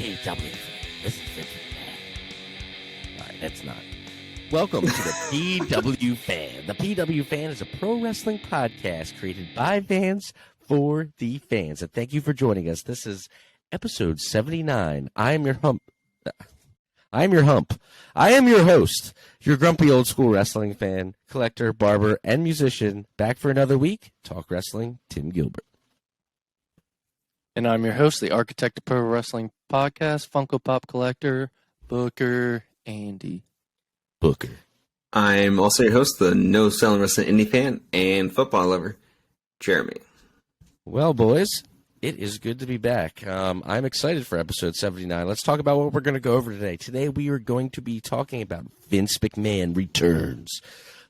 AEW. This is Vince McMahon. All right, that's not. Welcome to the PW Fan. The PW Fan is a pro wrestling podcast created by fans for the fans. And thank you for joining us. This is episode 79. I am your hump. I am your host, your grumpy old school wrestling fan, collector, barber, and musician. Back for another week. Talk wrestling, Tim Gilbert. And I'm your host, the architect of pro wrestling podcast, Funko Pop collector, Booker Andy. Booker. I'm also your host, the no selling wrestling indie fan and football lover, Jeremy. Well, boys, it is good to be back. I'm excited for episode 79. Let's talk about what we're going to go over today. Today we are going to be talking about Vince McMahon returns,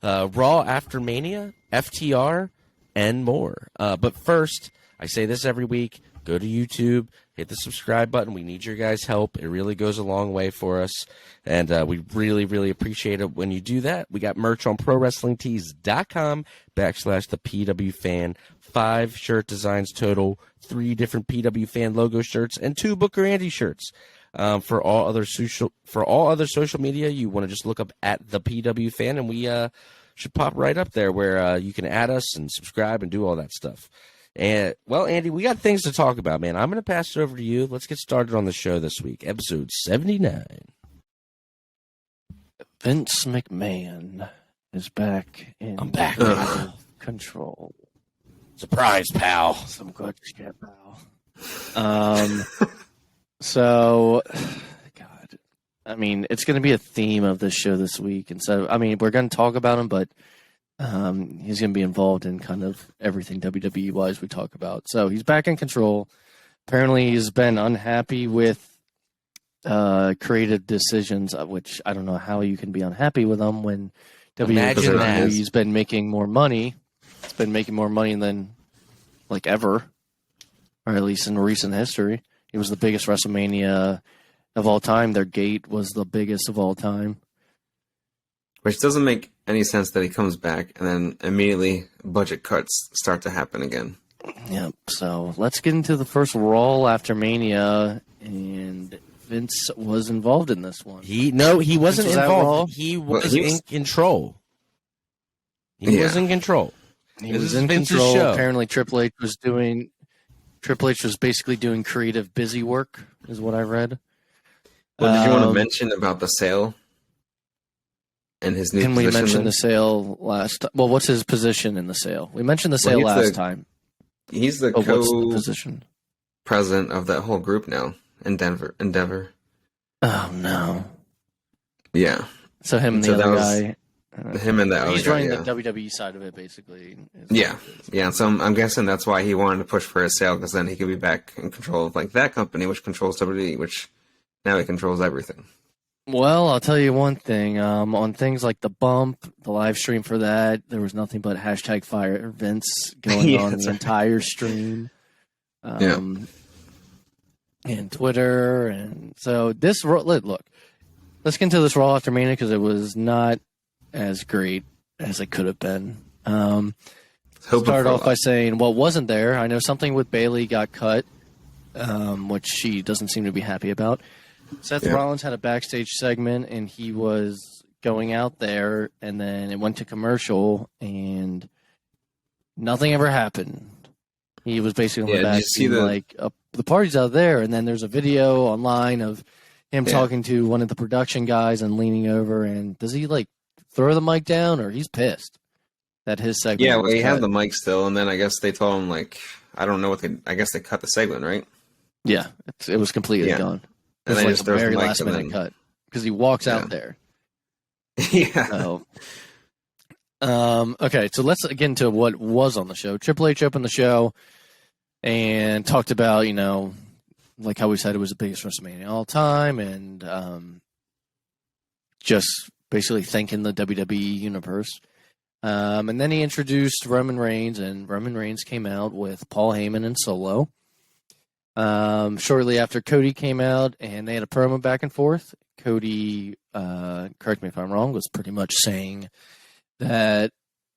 Raw after Mania, FTR, and more. But first, I say this every week, go to YouTube, hit the subscribe button. We need your guys' help. It really goes a long way for us, and we really, really appreciate it when you do that. We got merch on ProWrestlingTees.com/the PW Fan. 5 shirt designs total, 3 different PW Fan logo shirts, and 2 Booker Andy shirts. For all other social media, you want to just look up at the PW Fan, and we should pop right up there where you can add us and subscribe and do all that stuff. And well, Andy, we got things to talk about, man. I'm going to pass it over to you. Let's get started on the show this week, episode 79. Vince McMahon is back in control. Surprise, pal. Some good shit, pal. So, God, I mean, it's going to be a theme of this show this week. And so, I mean, we're going to talk about him, but he's going to be involved in kind of everything WWE-wise we talk about. So he's back in control. Apparently he's been unhappy with creative decisions, which I don't know how you can be unhappy with them when WWE's been making more money. It's been making more money than like ever, or at least in recent history. It was the biggest WrestleMania of all time. Their gate was the biggest of all time. Which doesn't make any sense that he comes back and then immediately budget cuts start to happen again. Yep. So let's get into the first Raw after Mania, and Vince was involved in this one. He wasn't involved. He was in control. He was in control. He was in control. Show. Apparently, Triple H was basically doing creative busy work, is what I read. Well, did you want to mention about the sale? And his new Can we mention the sale last time? Well, what's his position in the sale? We mentioned the sale last time. He's the what's the position? President of that whole group now, Endeavor. Oh, no. Yeah. So him and the other guy. Him and that other guy, he's running the WWE side of it, basically. Yeah. So I'm guessing that's why he wanted to push for a sale, because then he could be back in control of like that company, which controls WWE, which now he controls everything. Well, I'll tell you one thing. On things like the bump, the live stream for that, there was nothing but hashtag Fire Vince going on the entire stream. And Twitter. And so this, look, let's get into this Raw after Mania because it was not as great as it could have been. Start off by saying what wasn't there. I know something with Bayley got cut, which she doesn't seem to be happy about. Seth Rollins had a backstage segment, and he was going out there, and then it went to commercial, and nothing ever happened. He was basically on the back like, the party's out there, and then there's a video online of him talking to one of the production guys and leaning over, and does he, like, throw the mic down, or he's pissed that his segment Yeah, well, he had the mic still, and then I guess they told him, like, I don't know I guess they cut the segment, right? Yeah, it was completely gone. It was like the very last minute cut because he walks out there. Yeah. Okay, so let's get into what was on the show. Triple H opened the show and talked about, like how we said it was the biggest WrestleMania of all time, and just basically thanking the WWE universe. And then he introduced Roman Reigns, and Roman Reigns came out with Paul Heyman and Solo. Shortly after, Cody came out, and they had a promo back and forth. Cody, correct me if I'm wrong, was pretty much saying that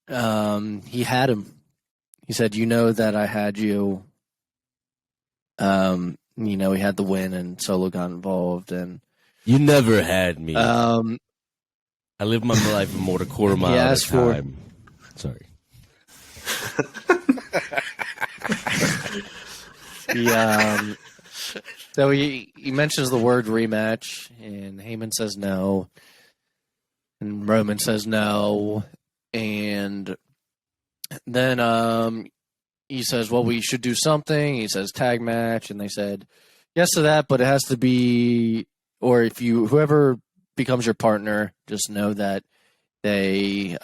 he had him. He said, that I had you. he had the win, and Solo got involved, and you never had me. I live my life in more than a quarter mile at a time. Sorry. So he mentions the word rematch, and Heyman says no, and Roman says no, and then he says, well, we should do something. He says tag match, and they said yes to that, but it has to be, or whoever becomes your partner, just know that they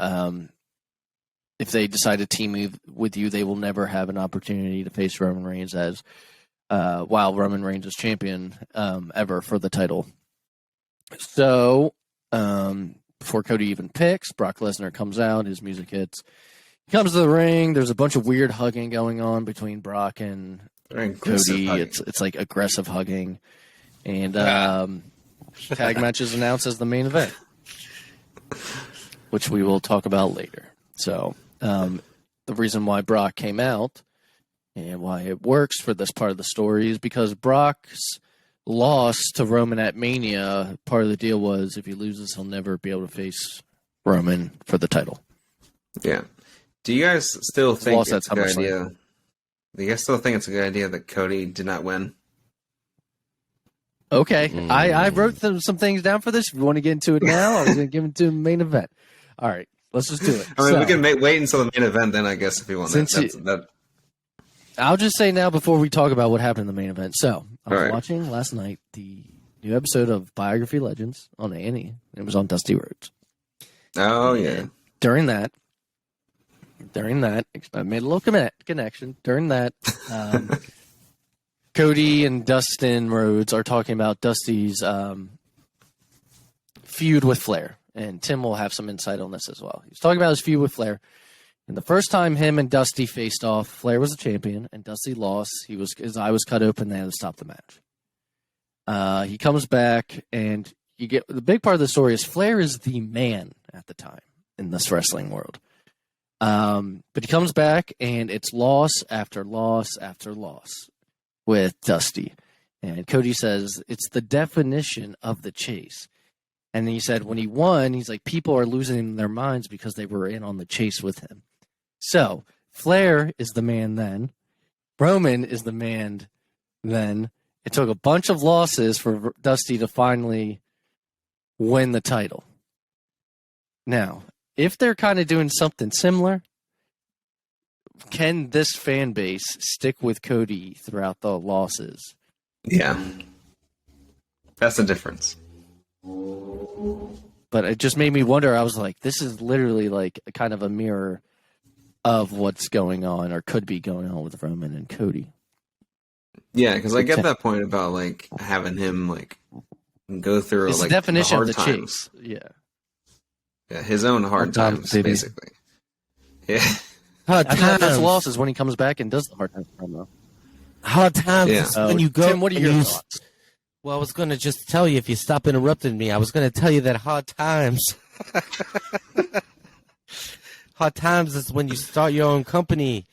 if they decide to team with you, they will never have an opportunity to face Roman Reigns as while Roman Reigns is champion ever for the title. So before Cody even picks, Brock Lesnar comes out, his music hits. He comes to the ring. There's a bunch of weird hugging going on between Brock and Cody. It's like aggressive hugging. And tag match is announced as the main event, which we will talk about later. So the reason why Brock came out and why it works for this part of the story is because Brock's loss to Roman at Mania, part of the deal was if he loses, he'll never be able to face Roman for the title. Yeah. Do you guys still think it's a good idea? Do you guys still think it's a good idea that Cody did not win? Okay. I wrote some things down for this. If you want to get into it now, I was going to give it to the main event. All right. Let's just do it. I mean, we can wait until the main event then, I guess, if you want that. I'll just say now before we talk about what happened in the main event. So, I was watching last night the new episode of Biography Legends on A&E. It was on Dusty Rhodes. Oh, yeah. And during that, I made a little connection. During that, Cody and Dustin Rhodes are talking about Dusty's feud with Flair. And Tim will have some insight on this as well. He's talking about his feud with Flair. And the first time him and Dusty faced off, Flair was the champion, and Dusty lost. His eye was cut open. They had to stop the match. He comes back, and the big part of the story is Flair is the man at the time in this wrestling world. But he comes back, and it's loss after loss after loss with Dusty. And Cody says it's the definition of the chase. And then he said when he won, he's like, people are losing their minds because they were in on the chase with him. So Flair is the man then. Roman is the man then. It took a bunch of losses for Dusty to finally win the title. Now, if they're kind of doing something similar, can this fan base stick with Cody throughout the losses? Yeah. That's the difference. But it just made me wonder. I was like, this is literally like a kind of a mirror of what's going on or could be going on with Roman and Cody. Yeah, because I get that point about like having him like go through it's like the definition the hard of the times. chase. Yeah. Yeah, his own hard times, basically. Yeah. Hard times. Those losses when he comes back and does the hard times promo. Hard times when you go. Tim, what are your thoughts? Well, I was going to just tell you, if you stop interrupting me, I was going to tell you that hard times. Hard times is when you start your own company,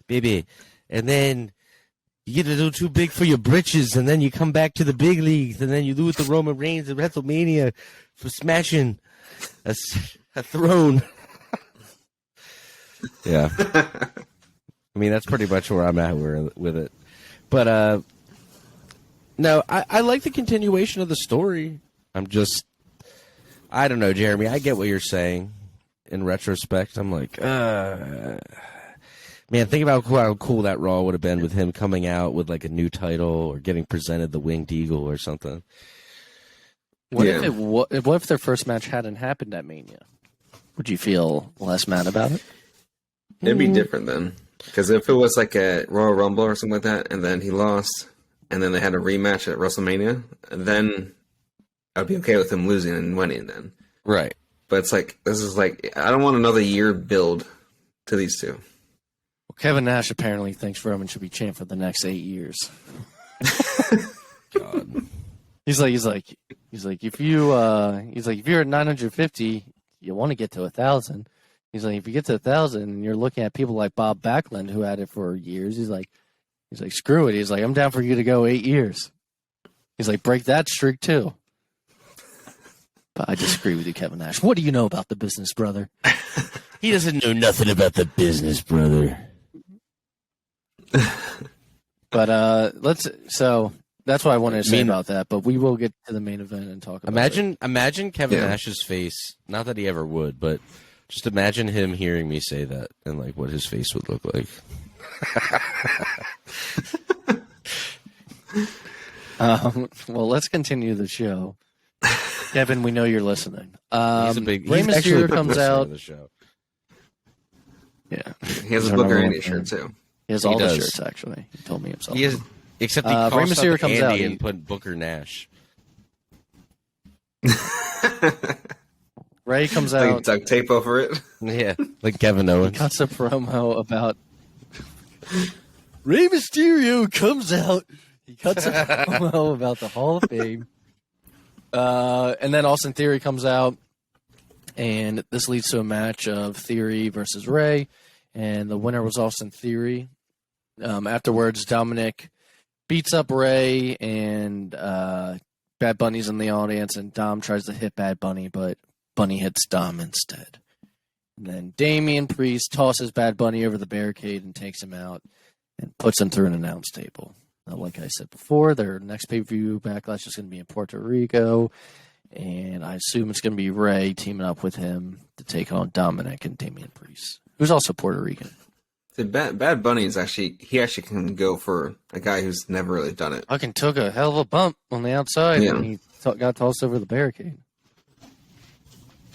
baby. And then you get a little too big for your britches, and then you come back to the big leagues, and then you lose to Roman Reigns at WrestleMania for smashing a throne. Yeah. I mean, that's pretty much where I'm at with it. But, no, I like the continuation of the story. I don't know, Jeremy. I get what you're saying. In retrospect, I'm like, man, think about how cool that Raw would have been with him coming out with like a new title or getting presented the Winged Eagle or something. What if their first match hadn't happened at Mania? Would you feel less mad about it? It'd be different then. Because if it was like a Royal Rumble or something like that, and then he lost, and then they had a rematch at WrestleMania, then I'd be okay with him losing and winning then. Right. But it's like, this is like, I don't want another year build to these two. Well, Kevin Nash apparently thinks Roman should be champ for the next 8 years. God. He's like, if you're at 950, you want to get to 1,000. He's like, if you get to 1,000 and you're looking at people like Bob Backlund who had it for years, he's like, He's like, screw it. He's like, I'm down for you to go 8 years. He's like, break that streak too. But I disagree with you, Kevin Nash. What do you know about the business, brother? He doesn't know nothing about the business, brother. But so that's what I wanted to say about that. But we will get to the main event and talk about it. Imagine Kevin Nash's face. Not that he ever would, but just imagine him hearing me say that and like what his face would look like. Well, let's continue the show. Kevin, we know you're listening. He's Rey Mysterio comes out. The show. Yeah, he has a Booker Andy shirt too. He has all the shirts. Actually, he told me himself. He has, except he Rey Mysterio comes Andy out and put Booker Nash. Ray comes like out. duct tape over it. Yeah, like Kevin Owens. Cuts a promo about Rey Mysterio comes out. He cuts a promo about the Hall of Fame. And then Austin Theory comes out, and this leads to a match of Theory versus Ray, and the winner was Austin Theory. Afterwards, Dominic beats up Ray, and Bad Bunny's in the audience, and Dom tries to hit Bad Bunny, but Bunny hits Dom instead. And then Damian Priest tosses Bad Bunny over the barricade and takes him out and puts him through an announce table. Now, like I said before, their next pay-per-view Backlash is going to be in Puerto Rico, and I assume it's going to be Ray teaming up with him to take on Dominic and Damian Priest, who's also Puerto Rican. Bad Bunny is actually can go for a guy who's never really done it. Fucking took a hell of a bump on the outside when he got tossed over the barricade.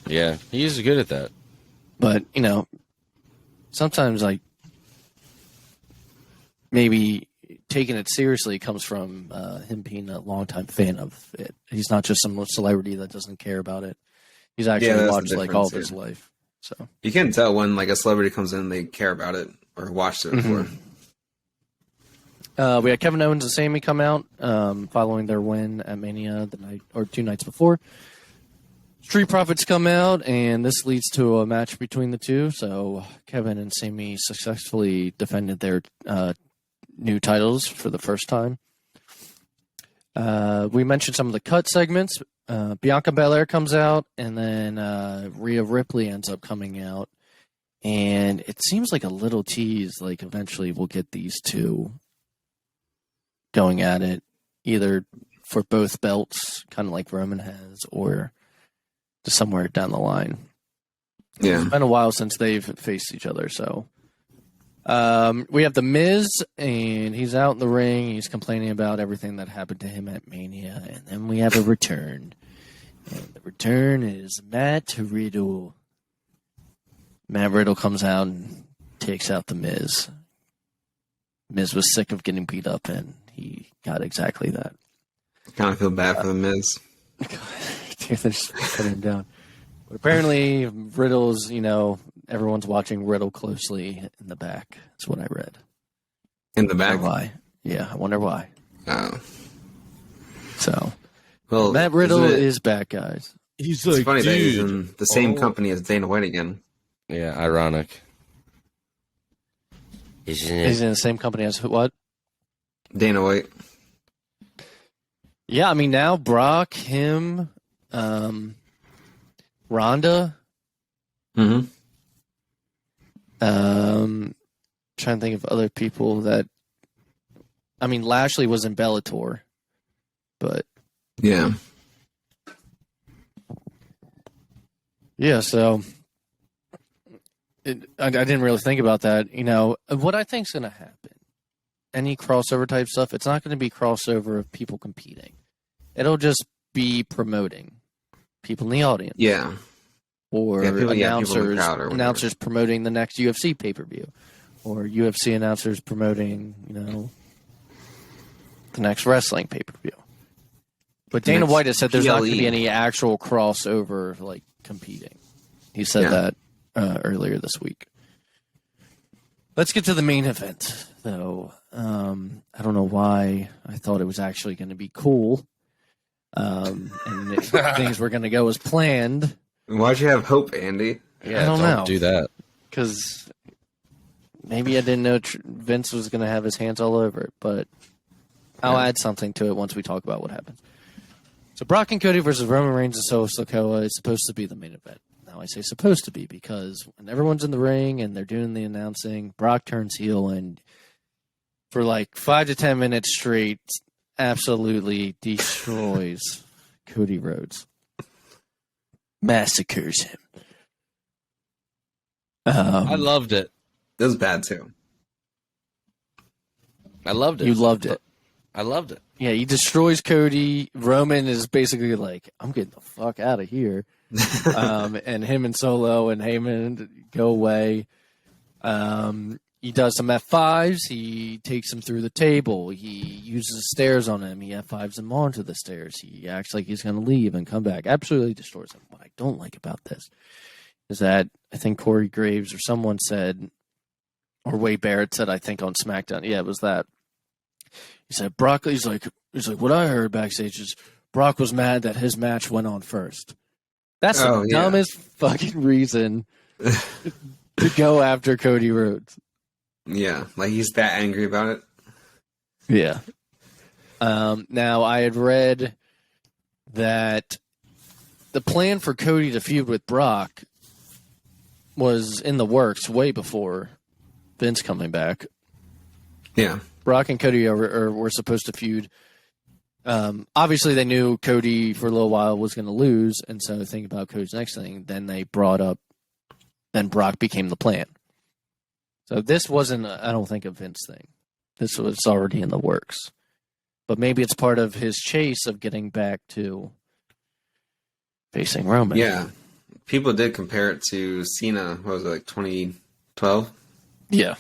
Yeah, he's good at that. But, sometimes, like, maybe taking it seriously comes from him being a longtime fan of it. He's not just some celebrity that doesn't care about it. He's actually watched, like, all of his life. So you can tell when, like, a celebrity comes in, they care about it or watched it before. We had Kevin Owens and Sammy come out following their win at Mania the night or 2 nights before. Street Profits come out, and this leads to a match between the two. So Kevin and Sammy successfully defended their new titles for the first time. We mentioned some of the cut segments. Bianca Belair comes out, and then Rhea Ripley ends up coming out. And it seems like a little tease, like eventually we'll get these two going at it, either for both belts, kind of like Roman has, or to somewhere down the line. Yeah. It's been a while since they've faced each other, so. We have The Miz, and he's out in the ring. He's complaining about everything that happened to him at Mania, and then we have a return. And the return is Matt Riddle. Matt Riddle comes out and takes out The Miz. Miz was sick of getting beat up, and he got exactly that. I kind of feel bad for The Miz. Dude, they're just putting him down. But apparently, Riddle's, everyone's watching Riddle closely in the back. That's what I read. In the back? I wonder why. Yeah, I wonder why. Oh. So, well, Matt Riddle is back, guys. It's funny that he's in the same company as Dana White again. Yeah, ironic. Isn't it? He's in the same company as what? Dana White. Yeah, I mean, now Brock, him, Ronda. Mm-hmm. Trying to think of other people that. I mean, Lashley was in Bellator, but yeah, So I didn't really think about that. What I think is going to happen. Any crossover type stuff, it's not going to be crossover of people competing. It'll just be promoting people in the audience. Yeah. Or announcers promoting the next UFC pay-per-view. Or UFC announcers promoting, the next wrestling pay-per-view. But Dana White has said there's not going to be any actual crossover, like, competing. He said that earlier this week. Let's get to the main event, though. I don't know why I thought it was actually going to be cool. And things were going to go as planned. Why'd you have hope, Andy? Yeah, I don't know. Do that. Because Maybe I didn't know Vince was going to have his hands all over it, but I'll add something to it once we talk about what happens. So Brock and Cody versus Roman Reigns and Solo Sikoa is supposed to be the main event. Now I say supposed to be because when everyone's in the ring and they're doing the announcing, Brock turns heel and for like 5 to 10 minutes straight, absolutely destroys Cody Rhodes. Massacres him. I loved it. It was bad too. I loved it. You loved it. I loved it. Yeah, he destroys Cody. Roman is basically like, I'm getting the fuck out of here. And him and Solo and Heyman go away. He does some F5s. He takes him through the table. He uses the stairs on him. He F5s him onto the stairs. He acts like he's going to leave and come back. Absolutely destroys him. What I don't like about this is that I think Corey Graves or someone said, or Wade Barrett said, I think on SmackDown. Yeah, it was that. He said, Brock, he's like, what I heard backstage is Brock was mad that his match went on first. That's the dumbest fucking reason to go after Cody Rhodes. Yeah, like he's that angry about it. Yeah. Now, I had read that the plan for Cody to feud with Brock was in the works way before Vince coming back. Yeah. Brock and Cody were supposed to feud. Obviously, they knew Cody for a little while was going to lose, and so think about Cody's next thing. Then they brought up, then Brock became the plan. So this wasn't, I don't think, a Vince thing. This was already in the works. But maybe it's part of his chase of getting back to facing Roman. Yeah. People did compare it to Cena, what was it, like 2012? Yeah.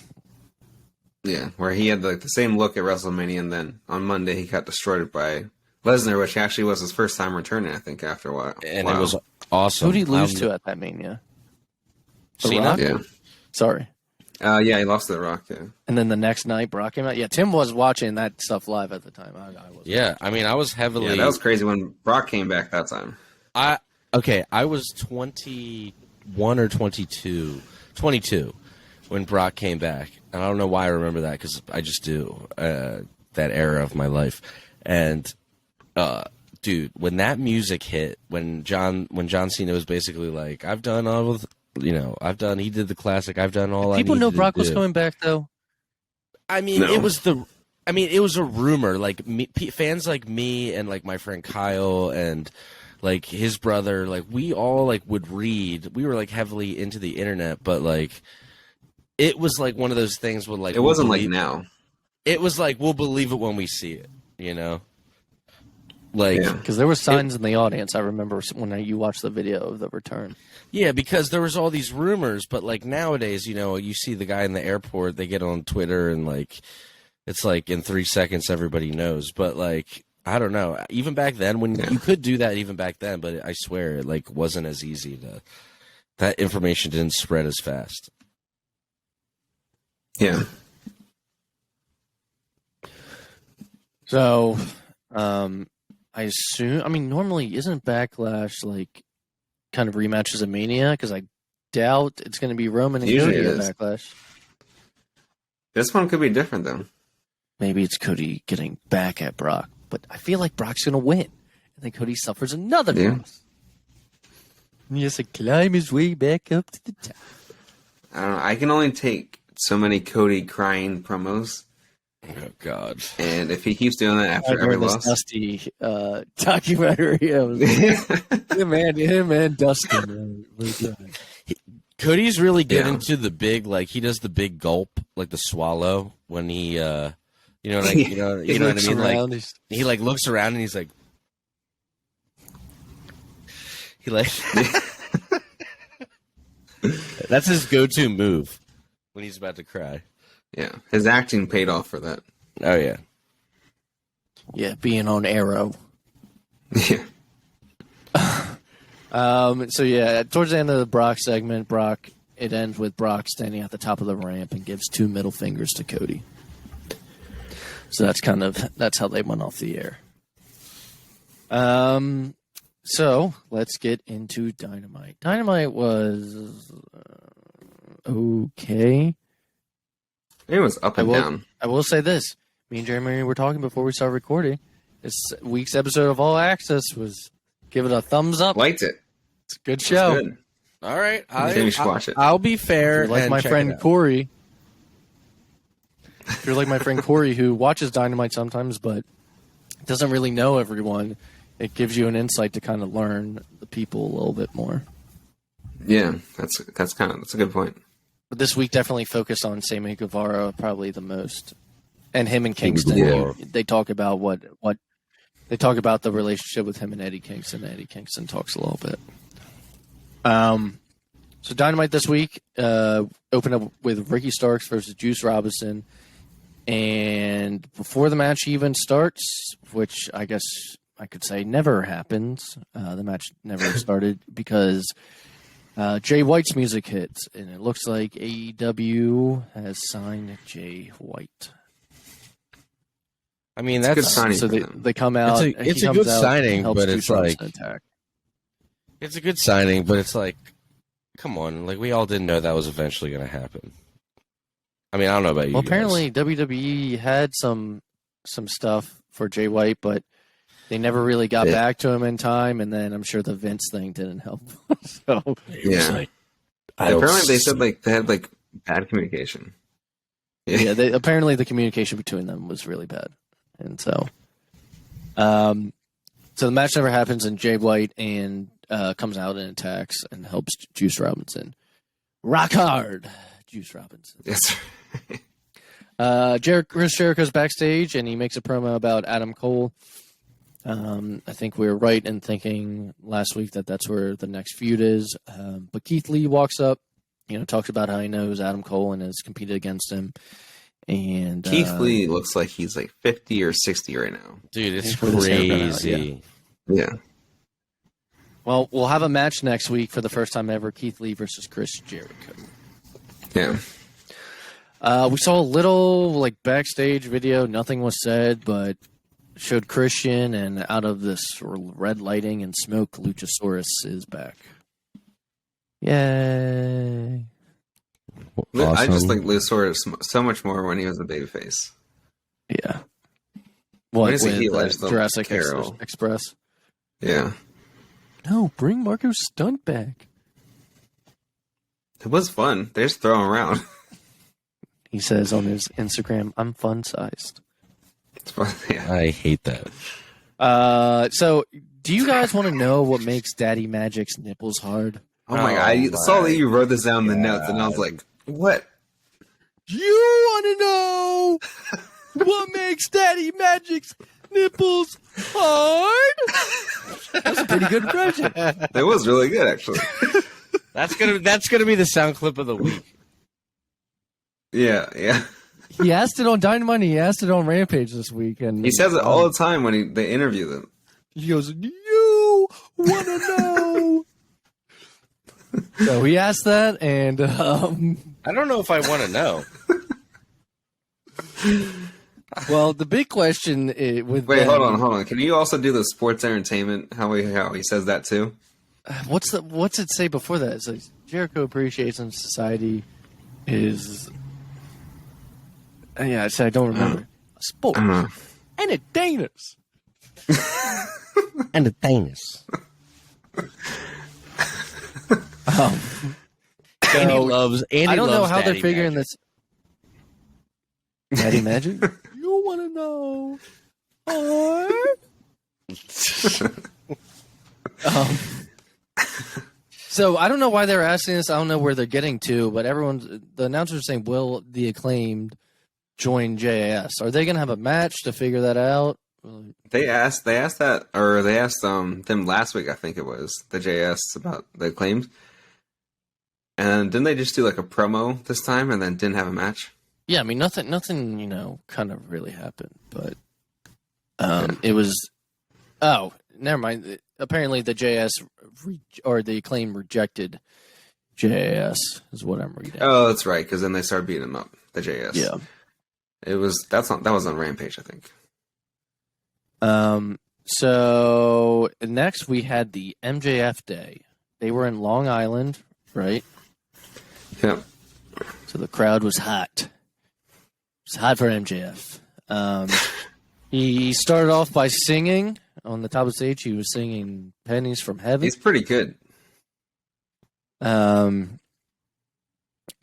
Yeah, where he had like the same look at WrestleMania, and then on Monday he got destroyed by Lesnar, which actually was his first time returning, I think, after a while. And it was awesome. Who did he lose to at that Mania? Cena? Yeah. Sorry. Yeah, he lost to The Rock, yeah. And then the next night, Brock came out. Yeah, Tim was watching that stuff live at the time. I wasn't. Yeah, I mean, I was heavily... Yeah, that was crazy when Brock came back that time. I was 21 or 22 when Brock came back. And I don't know why I remember that, because I just do, that era of my life. And, dude, when that music hit, when John Cena was basically like, I've done all of... he did the classic. I've done all. People know Brock was do. coming back, though. I mean, it was a rumor. Like fans like me and like my friend Kyle and like his brother, like we all like would read. We were like heavily into the internet, but like it was like one of those things where like it wasn't like now. It was like we'll believe it when we see it. Like because there were signs in the audience. I remember when you watched the video of the return. Yeah, because there was all these rumors, but like nowadays, you see the guy in the airport, they get on Twitter and like it's like in 3 seconds everybody knows. But like I don't know, even back then when you could do that even back then, but I swear it like wasn't as easy that information didn't spread as fast. Yeah. So, I assume. I mean, normally isn't Backlash like kind of rematches of Mania? Because I doubt it's going to be Roman and Cody at Backlash. This one could be different, though. Maybe it's Cody getting back at Brock, but I feel like Brock's going to win, and then Cody suffers another loss. And he has to climb his way back up to the top. I don't know. I can only take so many Cody crying promos. Oh God! And if he keeps doing that after every loss, Dusty documentary, him and Dustin. Cody's really getting to the big, like he does the big gulp, like the swallow when he, you know what I mean? Like he like looks around and he's like, that's his go-to move when he's about to cry. Yeah, his acting paid off for that. Oh, yeah. Yeah, being on Arrow. Yeah. So, yeah, towards the end of the Brock segment, it ends with Brock standing at the top of the ramp and gives 2 middle fingers to Cody. So that's how they went off the air. So, let's get into Dynamite. Dynamite was okay. It was up and down. I will say this. Me and Jeremy were talking before we started recording. This week's episode of All Access was give it a thumbs up. Liked it. It's a good show. Good. All right. You should watch it. I'll be fair. If you're like my friend Corey. If you're like my friend Corey, who watches Dynamite sometimes, but doesn't really know everyone, it gives you an insight to kind of learn the people a little bit more. Yeah, that's a good point. But this week definitely focused on Sammy Guevara probably the most, and him and Kingston. Yeah. They talk about what they talk about the relationship with him and Eddie Kingston. Eddie Kingston talks a little bit. So Dynamite this week opened up with Ricky Starks versus Juice Robinson, and before the match even starts, which I guess I could say never happens, the match never started because Jay White's music hits, and it looks like AEW has signed Jay White. I mean, that's a good signing. So they come out. It's a good signing, but it's like attack. It's a good signing, but it's like, come on, like we all didn't know that was eventually going to happen. I mean, I don't know about you. Well, apparently WWE had some stuff for Jay White, but they never really got back to him in time, and then I'm sure the Vince thing didn't help. So yeah, apparently they said like they had like bad communication. Yeah, apparently the communication between them was really bad, and so the match never happens, and Jay White comes out and attacks and helps Juice Robinson. Rock hard, Juice Robinson. Yes. Chris Jericho's backstage, and he makes a promo about Adam Cole. I think we were right in thinking last week that that's where the next feud is. But Keith Lee walks up, talks about how he knows Adam Cole and has competed against him. And Keith Lee looks like he's like 50 or 60 right now. Dude, it's crazy. Yeah. Well, we'll have a match next week for the first time ever, Keith Lee versus Chris Jericho. Yeah. We saw a little backstage video. Nothing was said, but showed Christian, and out of this red lighting and smoke, Luchasaurus is back. Yay. Awesome. I just like Luchasaurus so much more when he was a babyface. Yeah. When is he like Jurassic Express? Yeah. No, bring Marco Stunt back. It was fun. They're just throwing around. He says on his Instagram, I'm fun-sized. It's fun, yeah. I hate that. So, do you guys want to know what makes Daddy Magic's nipples hard? Oh my god, I saw that you wrote this down in the notes, and I was like, what? You want to know what makes Daddy Magic's nipples hard? That's a pretty good impression. That was really good, actually. That's gonna be the sound clip of the week. Yeah. He asked it on Dynamite. He asked it on Rampage this week, and he says it all the time when they interview them. He goes, "You want to know?" So he asked that, and I don't know if I want to know. Well, the big question with hold on. Can you also do the sports entertainment? How he says that too? What's it say before that? It says Jericho Appreciation Society is. Yeah, I don't remember. Sport. Entertainers. Entertainers. Andy loves. I don't know how Daddy they're figuring Magic. this. Daddy Magic. You want to know? So I don't know why they're asking this. I don't know where they're getting to, but the announcers are saying, "Will the Acclaimed join JAS? Are they going to have a match to figure that out?" They asked that, or they asked them last week. I think it was the JS about the Acclaimed, and didn't they just do like a promo this time and then didn't have a match? Yeah, I mean nothing, kind of really happened, but it was. Oh, never mind. Apparently, the JS or the Acclaim rejected JAS is what I'm reading. Oh, that's right. Because then they started beating him up. The JS. Yeah. That was on Rampage, I think. So next we had the MJF Day. They were in Long Island, right? Yeah. So the crowd was hot. It's hot for MJF. He started off by singing on the top of the stage. He was singing "Pennies from Heaven." He's pretty good.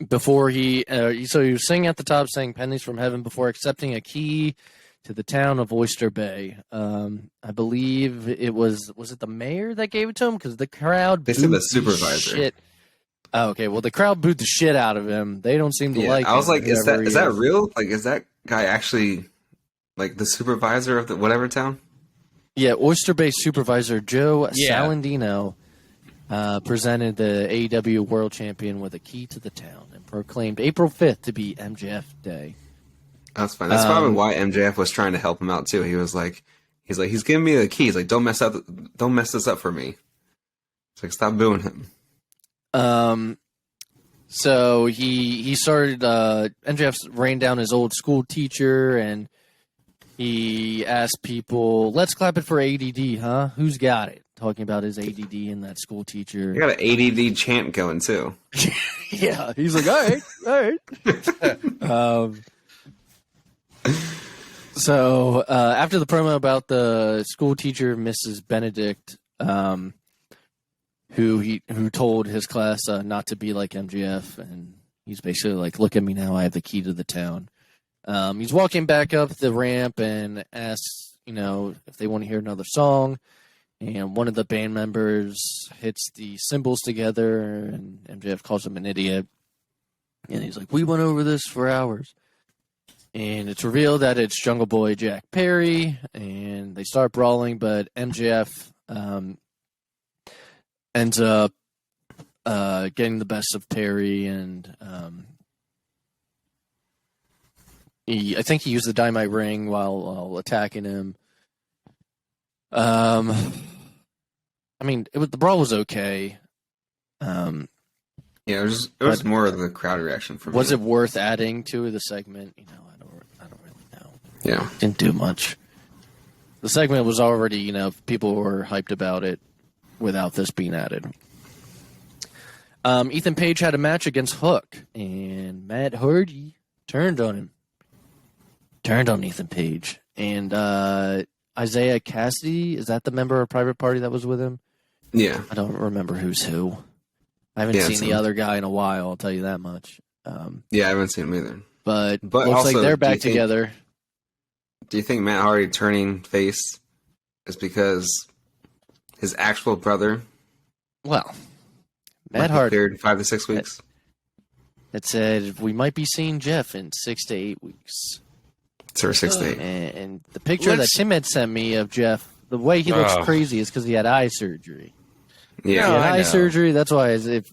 Before he was singing at the top, saying "Pennies from Heaven" before accepting a key to the town of Oyster Bay. I believe it was it the mayor that gave it to him, because the crowd. They said the supervisor. Shit. Oh, okay, well the crowd booed the shit out of him. They don't seem to like him. I was like, is that real? Like, is that guy actually like the supervisor of the whatever town? Yeah, Oyster Bay supervisor Joe Salandino presented the AEW World Champion with a key to the town and proclaimed April 5th to be MJF Day. That's fine. That's probably why MJF was trying to help him out too. He's giving me the key. He's like, don't mess this up for me. It's like, stop booing him. So he started, MJF ran down his old school teacher, and he asked people, let's clap it for ADD, huh? Who's got it? Talking about his ADD and that school teacher. You got an ADD chant going too. Yeah. He's like, all right. So, after the promo about the school teacher, Mrs. Benedict, who told his class not to be like MJF, and he's basically like, look at me now, I have the key to the town. He's walking back up the ramp and asks, if they want to hear another song, and one of the band members hits the cymbals together, and MJF calls him an idiot, and he's like, we went over this for hours. And it's revealed that it's Jungle Boy Jack Perry, and they start brawling, but MJF ends up getting the best of Perry, and I think he used the Dynamite ring while attacking him. I mean, the brawl was okay. Yeah, it was more of the crowd reaction for me. Was it worth adding to the segment? I don't really know. Yeah, didn't do much. The segment was already, people were hyped about it without this being added. Ethan Page had a match against Hook, and Matt Hardy turned on him. Turned on Ethan Page. And Isaiah Cassidy, is that the member of Private Party that was with him? Yeah. I don't remember who's who. I haven't seen the other guy in a while, I'll tell you that much. Yeah, I haven't seen him either. But looks also, like they're back together. Do you think Matt Hardy turning face is because his actual brother? Well, Matt Hardy cleared 5 to 6 weeks. It said we might be seeing Jeff in 6 to 8 weeks. Or 6 to 8. And the picture that Tim had sent me of Jeff, the way he looks crazy is because he had eye surgery. Yeah, he had eye surgery. That's why it's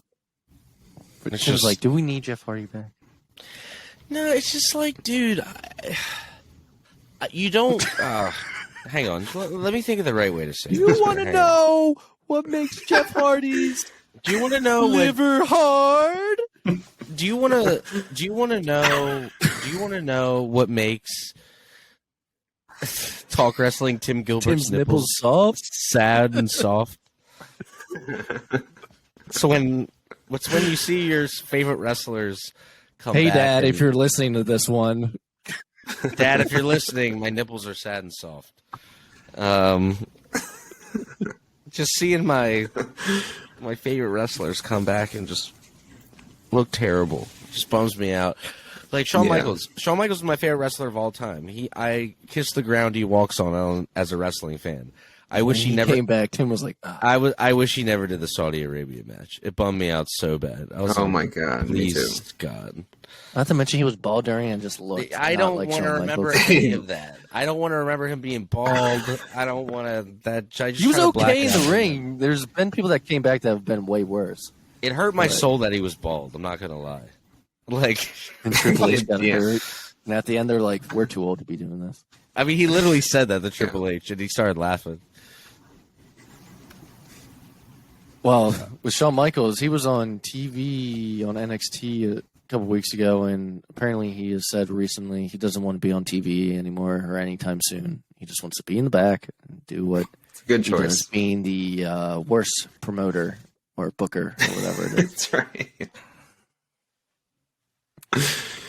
just like, do we need Jeff Hardy back? No, it's just like, dude, you don't. Hang on, let me think of the right way to say it. You want to know what makes Jeff Hardy's? Do you want to know liver hard? Do you want to know what makes Talk Wrestling Tim Gilbert's nipples soft, sad and soft? So when you see your favorite wrestlers come back. Hey, Dad, if you're listening to this one. Dad, if you're listening, my nipples are sad and soft. Just seeing my favorite wrestlers come back and just look terrible just bums me out. Like Shawn Michaels. Shawn Michaels is my favorite wrestler of all time. I kiss the ground he walks on as a wrestling fan. I wish he never came back. Tim was like, I wish he never did the Saudi Arabia match. It bummed me out so bad. I was my god, please, me too. God. Not to mention he was bald during and just looked. I don't want to remember any of that. I don't want to remember him being bald. I don't want to. He was okay in the ring. There's been people that came back that have been way worse. It hurt my soul that he was bald. I'm not gonna lie. Like, and Triple H got hurt, and at the end they're like, "We're too old to be doing this." I mean, he literally said that to Triple H, and he started laughing. Well, with Shawn Michaels, he was on TV on NXT a couple weeks ago, and apparently he has said recently he doesn't want to be on TV anymore or anytime soon. He just wants to be in the back and do what it's a good he choice. Does, being the worst promoter or booker or whatever it is. That's right.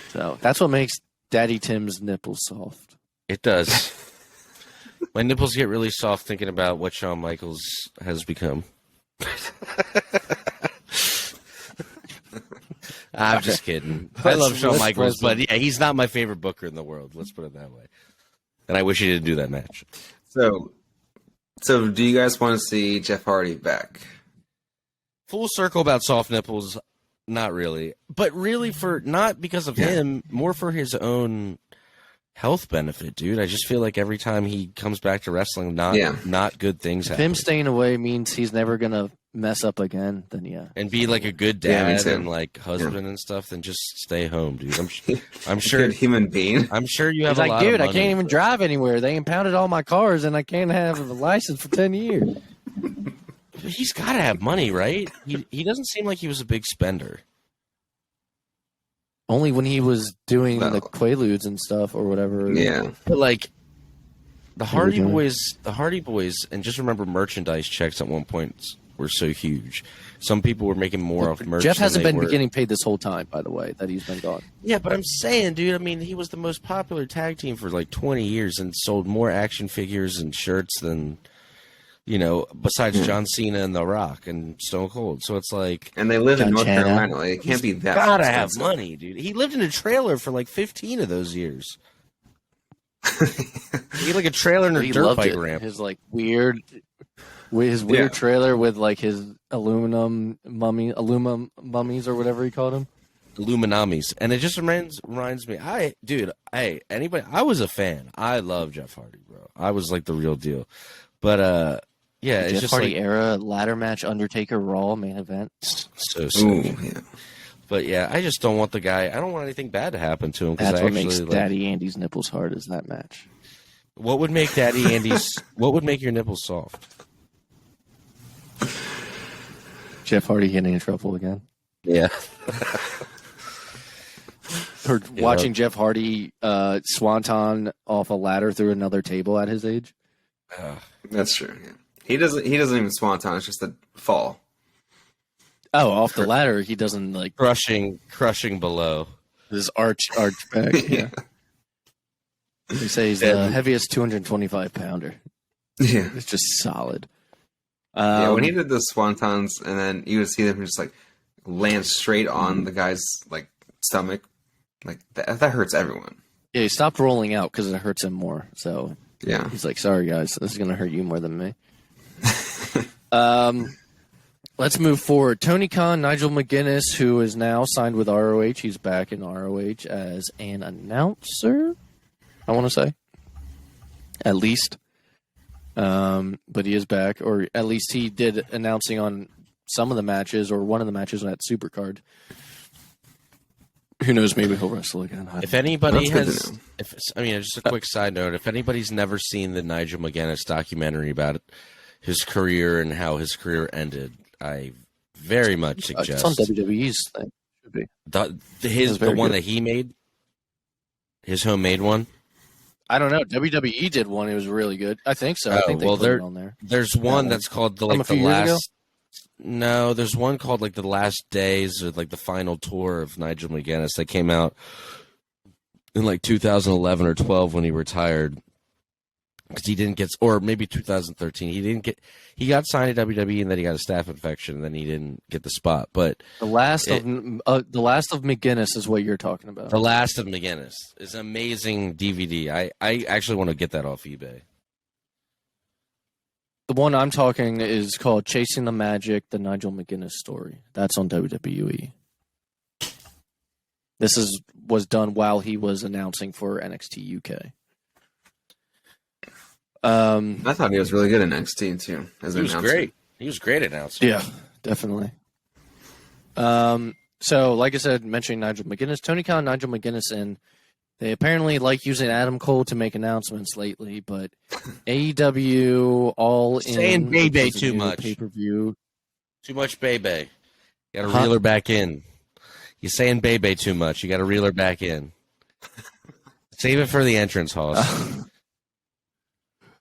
So that's what makes Daddy Tim's nipples soft. It does. My nipples get really soft thinking about what Shawn Michaels has become. I'm just kidding. I love Shawn Michaels, but yeah, he's not my favorite booker in the world. Let's put it that way. And I wish he didn't do that match. So do you guys want to see Jeff Hardy back? Full circle about soft nipples, not really. But really not because of him, more for his own health benefit, dude. I just feel like every time he comes back to wrestling, not good things happen. If him staying away means he's never going to mess up again, then yeah. And be like a good dad and like husband and stuff, then just stay home, dude. I'm sure. Good human being. I'm sure you have he's a lot dude, of money, I can't even drive anywhere. They impounded all my cars and I can't have a license for 10 years. He's got to have money, right? He doesn't seem like he was a big spender. Only when he was doing the Quaaludes and stuff or whatever. Yeah. But like the Hardy Boys, and just remember merchandise checks at one point were so huge. Some people were making more off merch. Jeff hasn't been getting paid this whole time, by the way, that he's been gone. Yeah, but I'm saying, dude, I mean, he was the most popular tag team for like 20 years and sold more action figures and shirts than, besides John Cena and The Rock and Stone Cold. So it's like... And they live in North Carolina. Like, it can't be that gotta expensive. have money, dude. He lived in a trailer for like 15 of those years. He had like a trailer and a dirt bike ramp. His like weird trailer with like his aluminum mummies or whatever he called them. Illuminamis. And it just reminds me, I was a fan. I love Jeff Hardy, bro. I was like the real deal. But yeah, it's Jeff just Hardy like, era ladder match, Undertaker Raw main event. So sick. Yeah. But yeah, I just don't want the guy. I don't want anything bad to happen to him. That's what makes Daddy Andy's nipples hard. Is that match? What would make Daddy Andy's? What would make your nipples soft? Jeff Hardy getting in trouble again. Yeah. Or watching Jeff Hardy swanton off a ladder through another table at his age. That's true. Yeah. He doesn't even swanton. It's just a fall. Oh, off the ladder, he doesn't like crushing below his arch back. Yeah. They say he's the heaviest 225 pounder. Yeah, it's just solid. When he did the swantons, and then you would see them just like land straight on the guy's like stomach, like that hurts everyone. Yeah, he stopped rolling out because it hurts him more. So yeah, he's like, "Sorry guys, this is gonna hurt you more than me." Let's move forward. Tony Khan, Nigel McGuinness, who is now signed with ROH. He's back in ROH as an announcer, I want to say. At least. But he is back, or at least he did announcing on some of the matches, or one of the matches at Supercard. Who knows, maybe he'll wrestle again. If anybody has... just a quick side note. If anybody's never seen the Nigel McGuinness documentary about his career and how his career ended... I very much suggest. It's on WWE's thing. Should be. The one that he made? His homemade one? I don't know. WWE did one. It was really good. I think so. I think they put it on there. There's one that's called the last... No, there's one called like the last days or like the final tour of Nigel McGuinness that came out in like 2011 or 12 when he retired. Because he didn't get, or maybe 2013, he got signed to WWE and then he got a staph infection and then he didn't get the spot. But the last of McGuinness is what you're talking about. The Last of McGuinness is an amazing DVD. I actually want to get that off eBay. The one I'm talking is called Chasing the Magic, the Nigel McGuinness story. That's on WWE. This was done while he was announcing for NXT UK. I thought he was really good in NXT too. He was great. He was great at announcing. Yeah, definitely. So, like I said, mentioning Nigel McGuinness, Tony Khan, Nigel McGuinness, and they apparently like using Adam Cole to make announcements lately. But AEW All In saying Bebe too much pay-per-view. Too much Bebe. You got to reel her back in. You're saying Bebe too much. You got to reel her back in. Save it for the entrance, Hoss.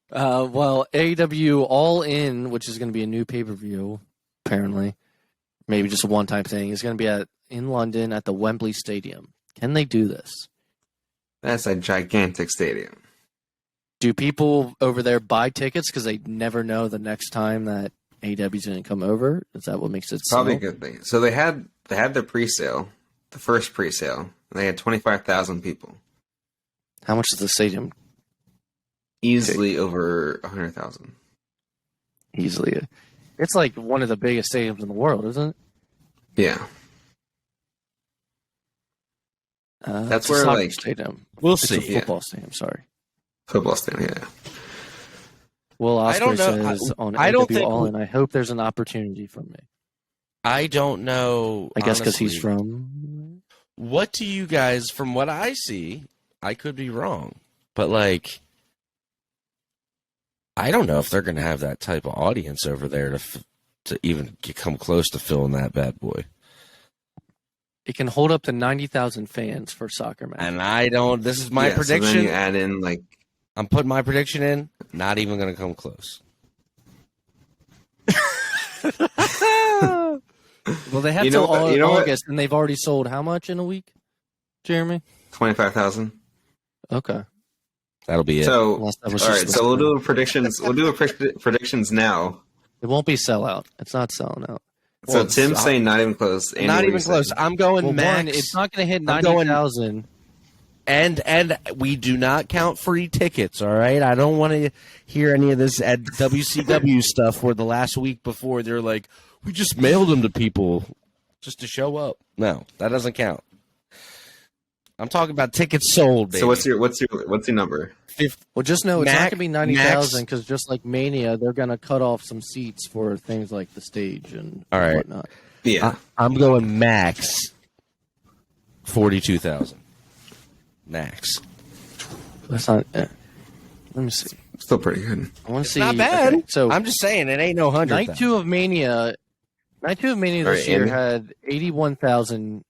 Well, AEW All In, which is going to be a new pay-per-view, apparently, maybe just a one-time thing, is going to be in London at the Wembley Stadium. Can they do this? That's a gigantic stadium. Do people over there buy tickets because they never know the next time that AEW's going to come over? Is that what makes it Probably sell? a good thing. So they had the pre-sale, the first pre-sale, and they had 25,000 people. How much is the stadium? Easily over 100,000. Easily. It's like one of the biggest stadiums in the world, isn't it? Yeah. That's it's a where, soccer like, stadium. We'll It's see. a football stadium, sorry. Football stadium, yeah. Will I don't Ospreay know. says on I don't AEW think All we- In, I hope there's an opportunity for me. I don't know. I guess because he's honestly. from... What do you guys, from what I see, I could be wrong, but like, I don't know if they're going to have that type of audience over there to even come close to filling that bad boy. It can hold up to 90,000 fans for soccer match. And I don't. This is my So prediction. then you add in, like, I'm putting my prediction in. Not even going to come close. Well, they have You know till what- you know what? August, and they've already sold how much in a week, Jeremy? 25,000. Okay. That'll be it. So, Unless that all was right. just So we'll listening. do predictions. We'll do predictions now. It won't be sellout. It's not selling out. So Well, Tim's saying not even close. Andy, not what are even you close. saying? I'm going Well, max. one, it's not going to hit I'm going- 90,000. And we do not count free tickets, all right? I don't want to hear any of this at WCW stuff where the last week before they're like, we just mailed them to people just to show up. No, that doesn't count. I'm talking about tickets sold, baby. So what's your number? Well, just know it's not Max- going to be 90,000 because just like Mania, they're going to cut off some seats for things like the stage and All right. whatnot. Yeah. I'm going max 42,000. Max. That's not. Let me see. Still pretty good. I want to see. Not bad. Okay, so I'm just saying it ain't no 100. night two of Mania this All right, year Andy. had 81,000.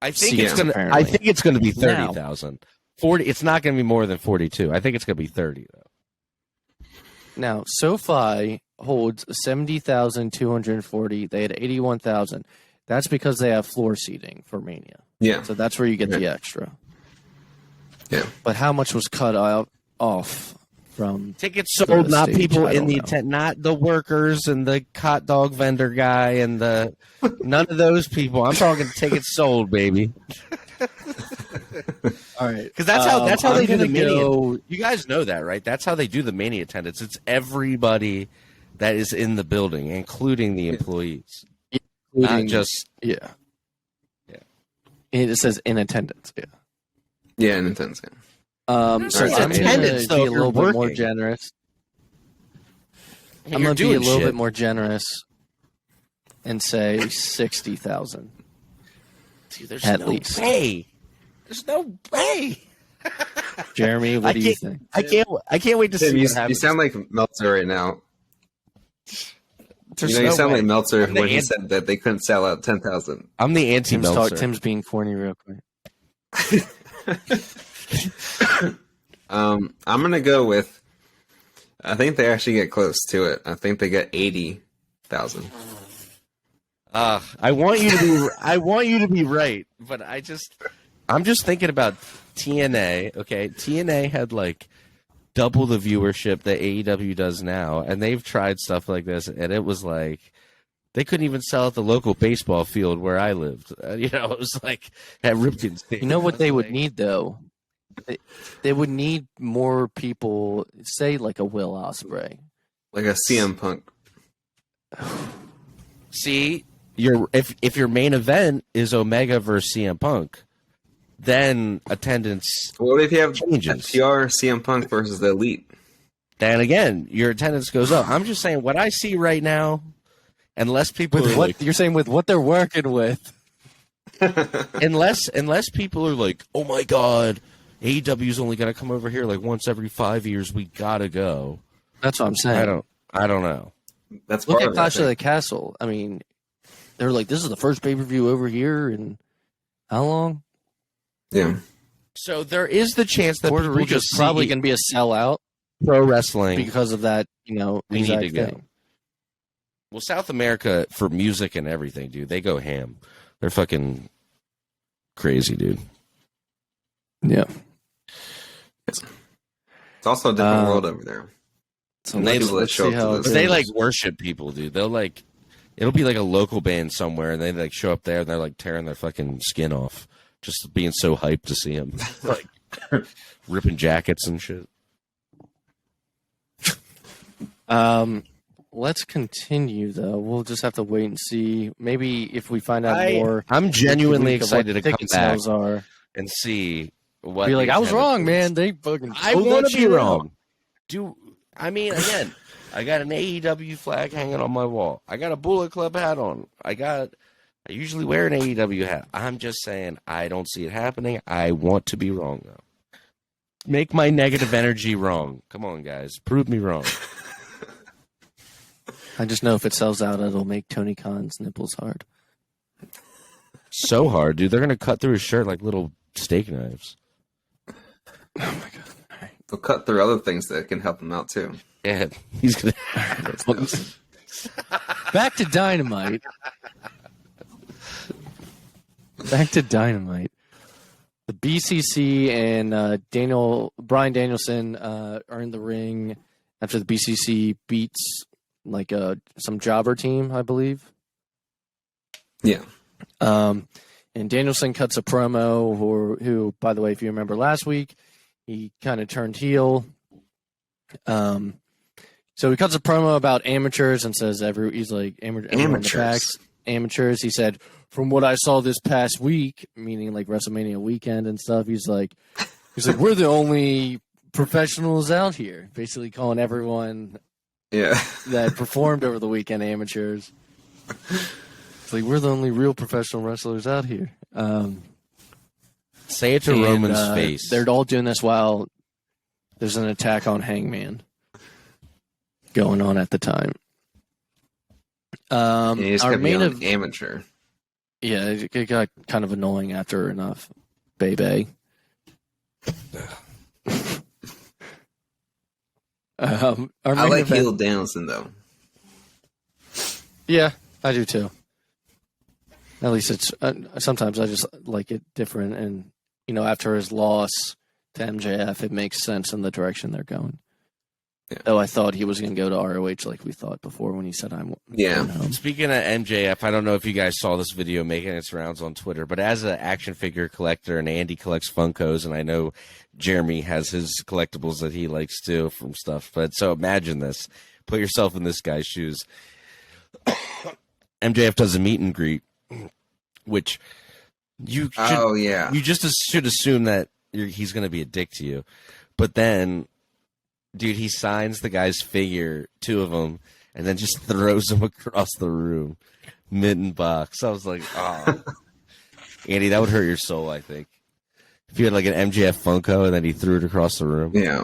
I think seats, it's gonna. apparently. I think it's gonna be Now. 30,000. 40. It's not gonna be more than 42. I think it's gonna be 30 though. Now, SoFi holds 70,240. They had 81,000. That's because they have floor seating for Mania. Yeah. So that's where you get the extra. Yeah. But how much was cut off from Tickets sold, not stage, people I in don't the know. tent, not the workers and the hot dog vendor guy and the none of those people. I'm talking tickets sold, baby. All right. Because that's how they do the Mania. go. You guys know that, right? That's how they do the Mania attendance. It's everybody that is in the building, including the employees, not just. Yeah. Yeah. It says in attendance. Yeah. Yeah, in attendance. Yeah. So It's I'm going attendance, to though, be if a you're little bit more working. generous. Hey, I'm you're going to be a doing little shit. bit more generous and say 60,000. Dude, there's At no least. way. There's no way. Jeremy, what do you think? I can't wait to Tim, see you what happens. sound like Meltzer right now. There's You no sound way. like Meltzer I'm the when he anti- said that they couldn't sell out 10,000. I'm the anti-Meltzer. Tim's being corny real quick. I'm gonna go with. I think they actually get close to it. I think they get 80,000. I want you to be. I want you to be right, but I'm just thinking about TNA. Okay, TNA had like double the viewership that AEW does now, and they've tried stuff like this, and it was like they couldn't even sell at the local baseball field where I lived. It was like at Ripken Stadium. You know what they would Like, need, though? They would need more people, say like a Will Ospreay. Like a CM Punk. See, if your main event is Omega versus CM Punk, then attendance. What if you have Changes. FTR, CM Punk versus the Elite? Then again, your attendance goes up. I'm just saying what I see right now, unless people With are what like, you're saying, with what they're working with. unless people are like, oh my god, AEW is only going to come over here like once every 5 years. We gotta go. That's what I'm saying. I don't know. That's Look part at of Clash it. of the Castle. I mean, they're like, this is the first pay-per-view over here in how long? Yeah. So there is the chance that Puerto people Rico's just probably see going to be a sellout pro wrestling. because of that, We need exact to go. thing. Well, South America for music and everything, dude, they go ham. They're fucking crazy, dude. Yeah. It's also a different world over there. So let's see how they like worship people, dude. They'll like, it'll be like a local band somewhere, and they like show up there and they're like tearing their fucking skin off, just being so hyped to see him, like ripping jackets and shit. Let's continue though. We'll just have to wait and see. Maybe if we find out more. I'm genuinely excited to come back are. and see what. Be like, I was wrong, man. They fucking. I want to be wrong. I mean, again, I got an AEW flag hanging on my wall. I got a Bullet Club hat on. I usually wear an AEW hat. I'm just saying I don't see it happening. I want to be wrong, though. Make my negative energy wrong. Come on, guys. Prove me wrong. I just know if it sells out, it'll make Tony Khan's nipples hard. So hard, dude. They're going to cut through his shirt like little steak knives. Oh, my God. They'll cut through other things that can help him out, too. Yeah, he's going to... Back to Dynamite. The BCC and Bryan Danielson are in the ring after the BCC beats like some jobber team, I believe. Yeah. And Danielson cuts a promo who, by the way, if you remember last week, he kind of turned heel. So he cuts a promo about amateurs and says he's like amateurs. He said, from what I saw this past week, meaning like WrestleMania weekend and stuff, he's like, we're the only professionals out here, basically calling everyone that performed over the weekend amateurs. It's like, we're the only real professional wrestlers out here. Say it to Roman's face. They're all doing this while there's an attack on Hangman going on at the time. He's our main amateur. Yeah, it got kind of annoying after enough. Baby. I like heel Danielson though. Yeah, I do too. At least it's sometimes I just like it different, and after his loss to MJF, it makes sense in the direction they're going. Yeah. Though I thought he was going to go to ROH like we thought before when he said I'm. Yeah. Speaking of MJF, I don't know if you guys saw this video making its rounds on Twitter, but as an action figure collector, and Andy collects Funkos, and I know Jeremy has his collectibles that he likes too from stuff. But so imagine this: put yourself in this guy's shoes. MJF does a meet and greet, which you just should assume that he's going to be a dick to you, but then. Dude, he signs the guy's figure, two of them, and then just throws them across the room, mitten box. I was like, oh. Andy, that would hurt your soul, I think. If you had like an MJF Funko and then he threw it across the room. Yeah.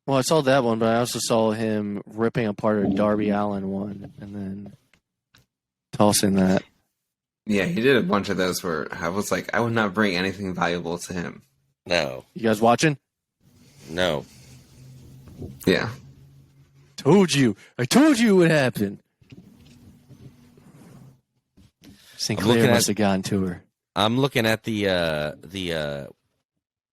Well, I saw that one, but I also saw him ripping apart a Darby Allin one and then tossing that. Yeah, he did a bunch of those where I was like, I would not bring anything valuable to him. No. You guys watching? No. Yeah. I told you it would happen. Sinclair must have gone to her. I'm looking at the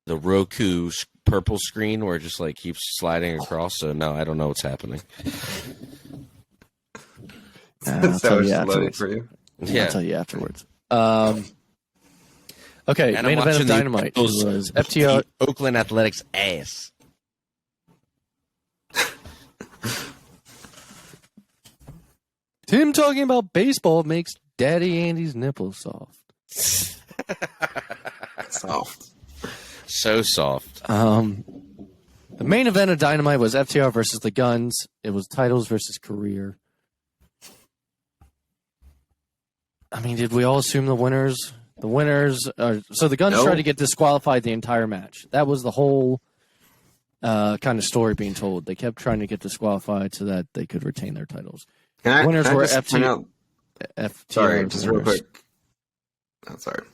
Roku purple screen where it just like keeps sliding across. So no, I don't know what's happening. I'll tell you afterwards. For you. Yeah. I'll tell you afterwards. Okay, and main event of Dynamite was FTR Oakland Athletics ass. Tim talking about baseball makes Daddy Andy's nipples soft. Soft. So soft. The main event of Dynamite was FTR versus the Guns. It was titles versus career. I mean, did we all assume the winners? The winners are... So the Guns tried to get disqualified the entire match. That was the whole kind of story being told. They kept trying to get disqualified so that they could retain their titles. Winners were FTR. Sorry, just real quick. Oh, sorry.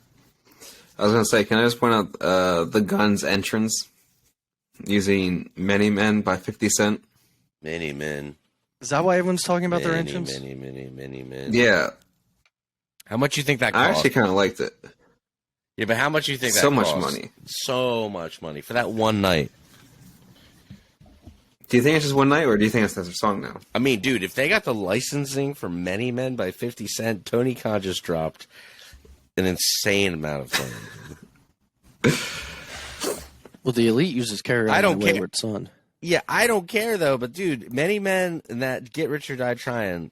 I was going to say, can I just point out the Guns entrance using Many Men by 50 Cent? Many Men. Is that why everyone's talking about their entrance? Many Men. Yeah. How much you think that cost? I actually kind of liked it. Yeah, but how much do you think that So much costs? money. So much money for that one night. Do you think it's just one night, or do you think it's another song now? I mean, dude, if they got the licensing for Many Men by 50 Cent, Tony Khan just dropped an insane amount of money. Well, the Elite uses Carry On I don't My care. Wayward Son. Yeah, I don't care, though, but, dude, Many Men and that Get Rich or Die Trying,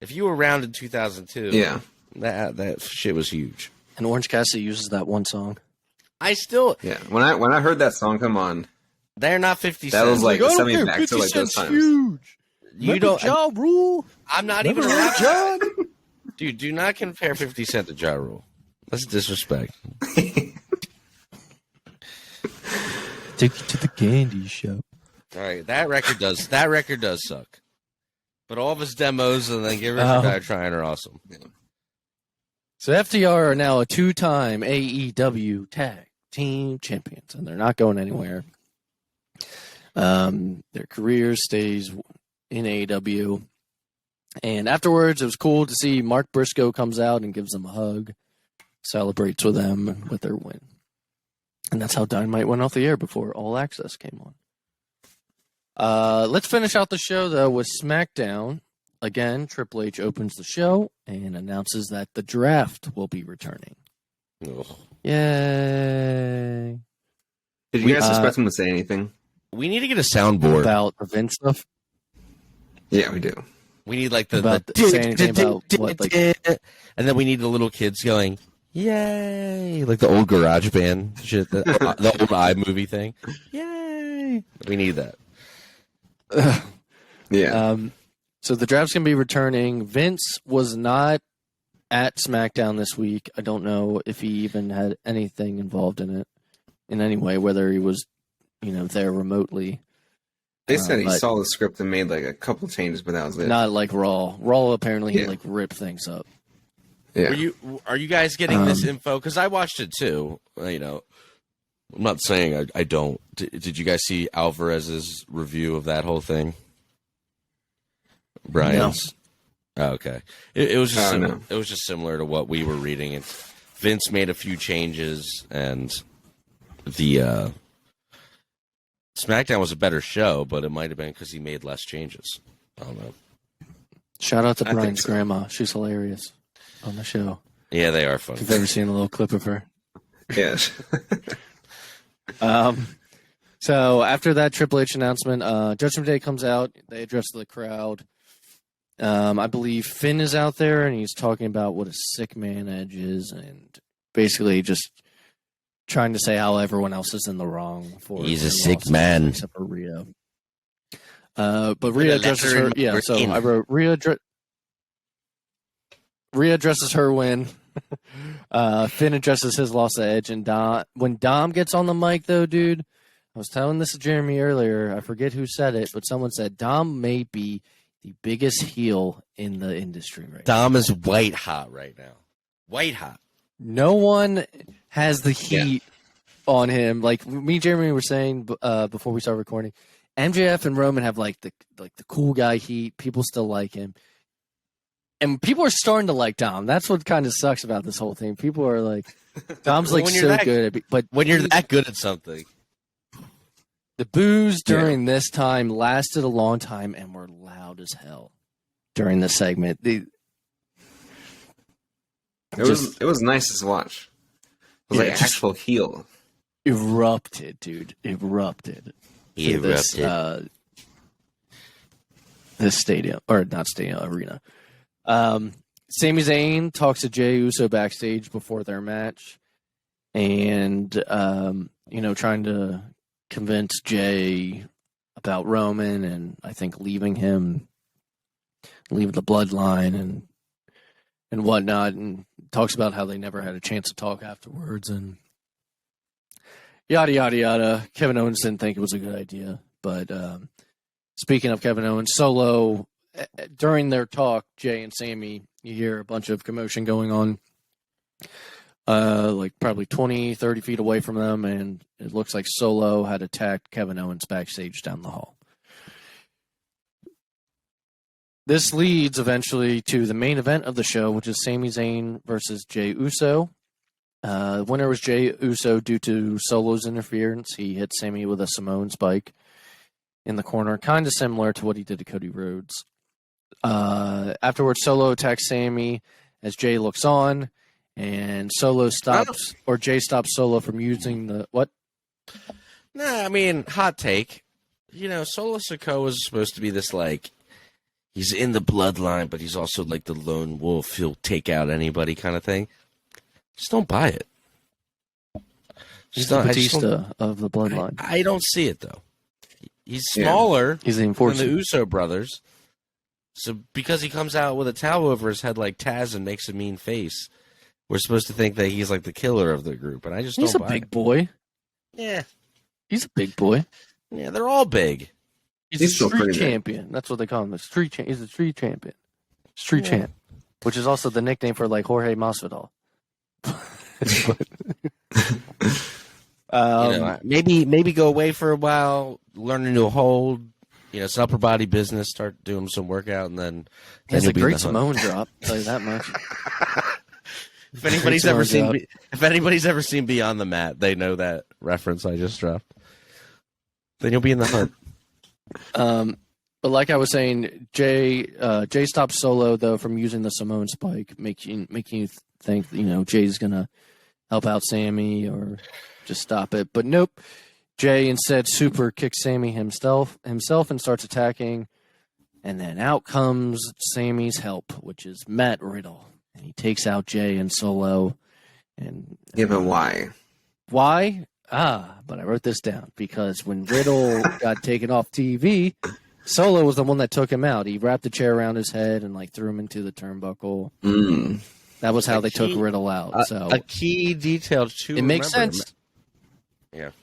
if you were around in 2002, Yeah. that shit was huge. And Orange Cassidy uses that one song. I still... Yeah. When I heard that song come on, They're not 50 Cent. that was like I don't sent me care, back 50 to like those Cent's times. huge. You don't... Ja Rule. I'm not even Remember around. John? Dude, do not compare 50 Cent to Ja Rule. That's disrespect. Take you to the candy shop. All right, that record does suck. But all of his demos and then Get Rich or Die Trying are awesome. So FTR are now a 2-time AEW Tag Team Champions, and they're not going anywhere. Their career stays in AEW. And afterwards, it was cool to see Mark Briscoe comes out and gives them a hug, celebrates with them with their win. And that's how Dynamite went off the air before All Access came on. Let's finish out the show, though, with Smackdown. Again, Triple H opens the show and announces that the draft will be returning. Ugh. Yay. Did you guys expect him to say anything? We need to get a soundboard. About event stuff? Yeah, we do. We need like the say anything about what, like, and then we need the little kids going, yay, like the old Garage Band shit, the old iMovie thing. Yay. We need that. Yeah. So the draft's going to be returning. Vince was not at SmackDown this week. I don't know if he even had anything involved in it in any way, whether he was, there remotely. They said he saw the script and made like a couple changes, but that was it. Not like Raw. Raw apparently he like ripped things up. Yeah. Are you guys getting this info? Because I watched it too. I'm not saying I don't. Did you guys see Alvarez's review of that whole thing? Brian's. No. Oh, okay. It was just similar. It was just similar to what we were reading. And Vince made a few changes, and the SmackDown was a better show, but it might have been because he made less changes. I don't know. Shout out to Brian's grandma. She's hilarious on the show. Yeah, they are fun. If you've ever seen a little clip of her. Yes. So after that Triple H announcement, Judgment Day comes out. They address the crowd. I believe Finn is out there, and he's talking about what a sick man Edge is, and basically just trying to say how everyone else is in the wrong. He's a sick man. Except for Rhea. But Rhea addresses her. Yeah, so I wrote Rhea addresses her win. Finn addresses his loss to Edge, and when Dom gets on the mic, though, dude, I was telling this to Jeremy earlier. I forget who said it, but someone said Dom may be the biggest heel in the industry right now. Dom is white hot right now. White hot. No one has the heat on him. Like me and Jeremy were saying before we started recording, MJF and Roman have like the cool guy heat. People still like him. And people are starting to like Dom. That's what kind of sucks about this whole thing. People are like, Dom's like so good at it. But when you're that good at something. The boos during this time lasted a long time and were loud as hell during the segment. It was nice to watch. It was like an actual heel. Erupted, dude. Erupted. He erupted. This stadium, or not stadium, arena. Sami Zayn talks to Jey Uso backstage before their match, and trying to convince Jey about Roman, and I think leaving the bloodline and whatnot, and talks about how they never had a chance to talk afterwards, and yada yada yada. Kevin Owens didn't think it was a good idea, but speaking of Kevin Owens, Solo. During their talk, Jay and Sammy, you hear a bunch of commotion going on, like probably 20, 30 feet away from them, and it looks like Solo had attacked Kevin Owens backstage down the hall. This leads eventually to the main event of the show, which is Sami Zayn versus Jey Uso. Winner was Jey Uso due to Solo's interference. He hit Sammy with a Samoan spike in the corner, kind of similar to what he did to Cody Rhodes. Afterwards, Solo attacks Sammy as Jey looks on, and Jey stops Solo from using the what? Nah, I mean, hot take. Solo Sikoa is supposed to be this, like, he's in the bloodline, but he's also like the lone wolf. He'll take out anybody kind of thing. Just don't buy it. He's the Batista of the bloodline. I don't see it, though. He's smaller He's the than enforcer. the Uso brothers. So because he comes out with a towel over his head like Taz and makes a mean face, we're supposed to think that he's like the killer of the group. And I just He's don't a buy big it. boy. Yeah. He's a big boy. Yeah, they're all big. He's a street champion. That's what they call him. He's a street champion. Street champ. Which is also the nickname for like Jorge Masvidal. Maybe go away for a while, learn a new hold, some upper body business, start doing some workout, and then He's a you'll be in great the hunt. Samoan drop. I'll tell you that much. If anybody's ever seen Beyond the Mat, they know that reference I just dropped. Then you'll be in the hunt. But like I was saying, Jey stops Solo though from using the Samoan spike, making you think Jay's gonna help out Sammy or just stop it. But nope. Jey instead super kicks Sammy himself and starts attacking. And then out comes Sammy's help, which is Matt Riddle. And he takes out Jey and Solo. And but why? Why? But I wrote this down because when Riddle got taken off TV, Solo was the one that took him out. He wrapped the chair around his head and like threw him into the turnbuckle. That was how they took Riddle out. So a key detail to it makes sense. Yeah, it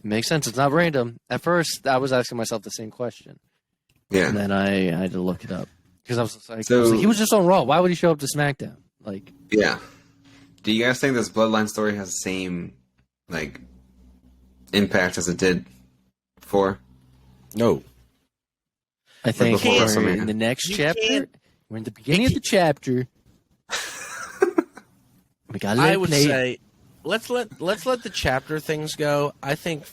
makes sense. It's not random. At first, I was asking myself the same question. Yeah, and then I had to look it up because I was like, he was just on Raw. Why would he show up to SmackDown? Like, yeah. Do you guys think this Bloodline story has the same like impact as it did before? No. I think before in the next chapter, we're in the beginning of the chapter. I would say let's let the chapter things go. I think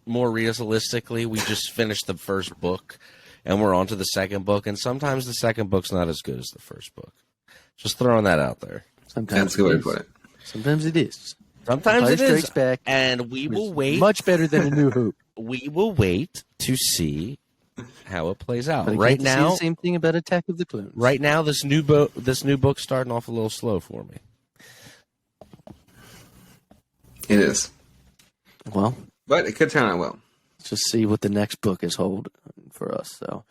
more realistically, we just finished the first book and we're on to the second book, and sometimes the second book's not as good as the first book. Just throwing that out there. Sometimes that's a good way to put it. Sometimes it is. Sometimes it is. Back, and we will wait. Much better than a New Hope. We will wait to see how it plays out. But Right now, the same thing about Attack of the Clones. Right now, this new book's starting off a little slow for me. It is. Well, but it could turn out well. Let's just see what the next book is hold for us. So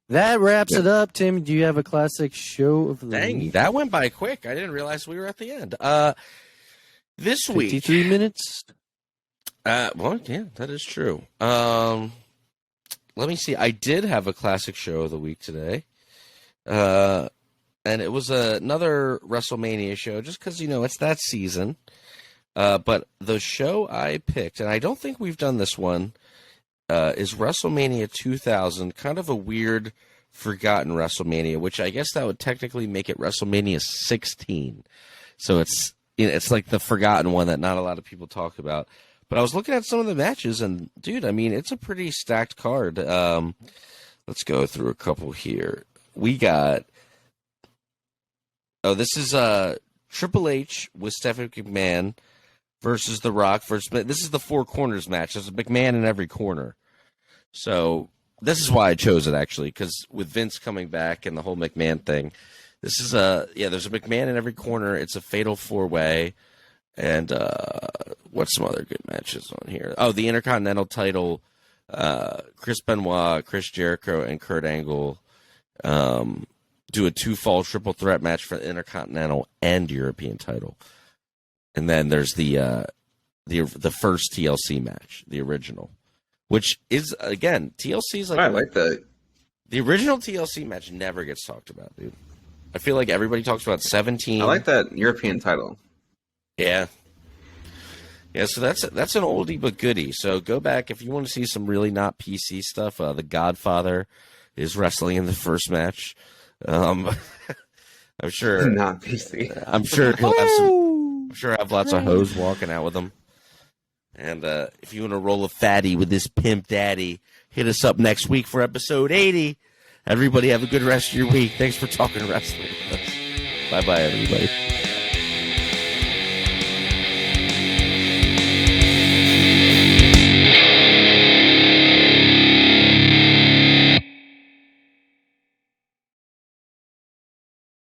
that wraps it up. Tim, do you have a classic show of the week? That went by quick. I didn't realize we were at the end. This week, 53 minutes. Well, yeah, that is true. Let me see. I did have a classic show of the week today. And it was another WrestleMania show, just because, it's that season. But the show I picked, and I don't think we've done this one, is WrestleMania 2000, kind of a weird, forgotten WrestleMania, which I guess that would technically make it WrestleMania 16. So it's like the forgotten one that not a lot of people talk about. But I was looking at some of the matches, and dude, I mean, it's a pretty stacked card. Let's go through a couple here. We got, this is Triple H with Stephanie McMahon versus The Rock. This is the Four Corners match. There's a McMahon in every corner. So this is why I chose it, actually, because with Vince coming back and the whole McMahon thing, this is there's a McMahon in every corner. It's a fatal four-way. And what's some other good matches on here? Oh, the Intercontinental title, Chris Benoit, Chris Jericho, and Kurt Angle do a two-fall triple threat match for the Intercontinental and European title. And then there's the first TLC match, the original, which is, again, TLC is like... I like that. The original TLC match never gets talked about, dude. I feel like everybody talks about 17. I like that European title. Yeah. Yeah, so that's an oldie but goodie. So go back if you want to see some really not PC stuff. The Godfather is wrestling in the first match. I'm sure Not PC. I'm sure he'll have some. I'm sure I have lots of hoes walking out with him. And if you want to roll a fatty with this pimp daddy, hit us up next week for episode 80. Everybody have a good rest of your week. Thanks for talking wrestling with us. Bye-bye, everybody.